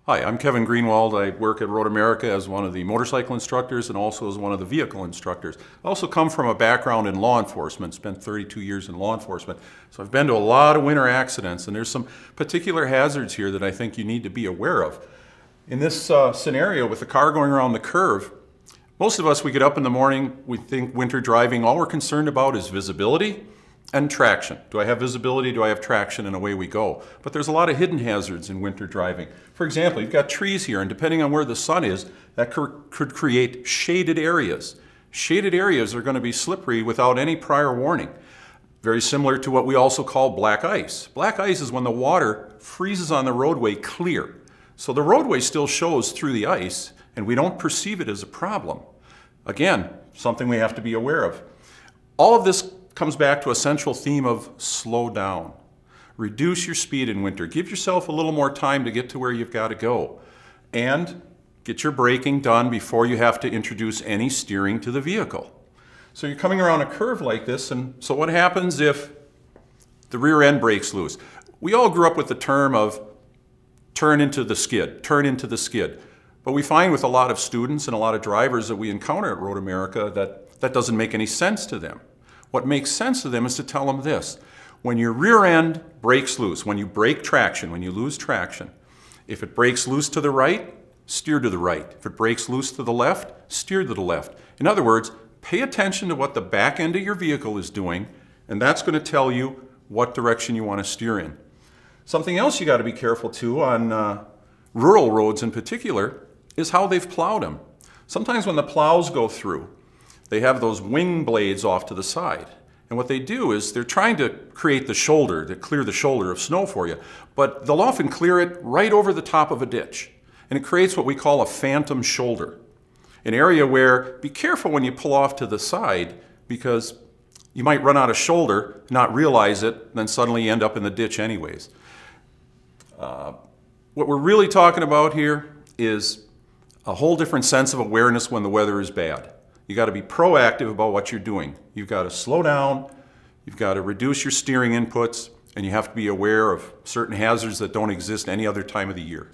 Hi, I'm Kevin Greenwald. I work at Road America as one of the motorcycle instructors and also as one of the vehicle instructors. I also come from a background in law enforcement, spent 32 years in law enforcement. So I've been to a lot of winter accidents, and there's some particular hazards here that I think you need to be aware of. In this scenario with the car going around the curve, most of us, we get up in the morning, we think winter driving, all we're concerned about is visibility and traction. Do I have visibility? Do I have traction? And away we go. But there's a lot of hidden hazards in winter driving. For example, you've got trees here, and depending on where the sun is, that could create shaded areas. Shaded areas are going to be slippery without any prior warning. Very similar to what we also call black ice. Black ice is when the water freezes on the roadway clear. So the roadway still shows through the ice, and we don't perceive it as a problem. Again, something we have to be aware of. All of this comes back to a central theme of slow down. Reduce your speed in winter. Give yourself a little more time to get to where you've got to go. And get your braking done before you have to introduce any steering to the vehicle. So you're coming around a curve like this, and so what happens if the rear end breaks loose? We all grew up with the term of turn into the skid, turn into the skid. But we find with a lot of students and a lot of drivers that we encounter at Road America that doesn't make any sense to them. What makes sense to them is to tell them this. When your rear end breaks loose, when you break traction, when you lose traction, if it breaks loose to the right, steer to the right. If it breaks loose to the left, steer to the left. In other words, pay attention to what the back end of your vehicle is doing, and that's going to tell you what direction you want to steer in. Something else you got to be careful too on rural roads in particular is how they've plowed them. Sometimes when the plows go through, they have those wing blades off to the side. And what they do is they're trying to create the shoulder, to clear the shoulder of snow for you, but they'll often clear it right over the top of a ditch. And it creates what we call a phantom shoulder. An area where, be careful when you pull off to the side, because you might run out of shoulder, not realize it, and then suddenly end up in the ditch anyways. What we're really talking about here is a whole different sense of awareness when the weather is bad. You got to be proactive about what you're doing. You've got to slow down, you've got to reduce your steering inputs, and you have to be aware of certain hazards that don't exist any other time of the year.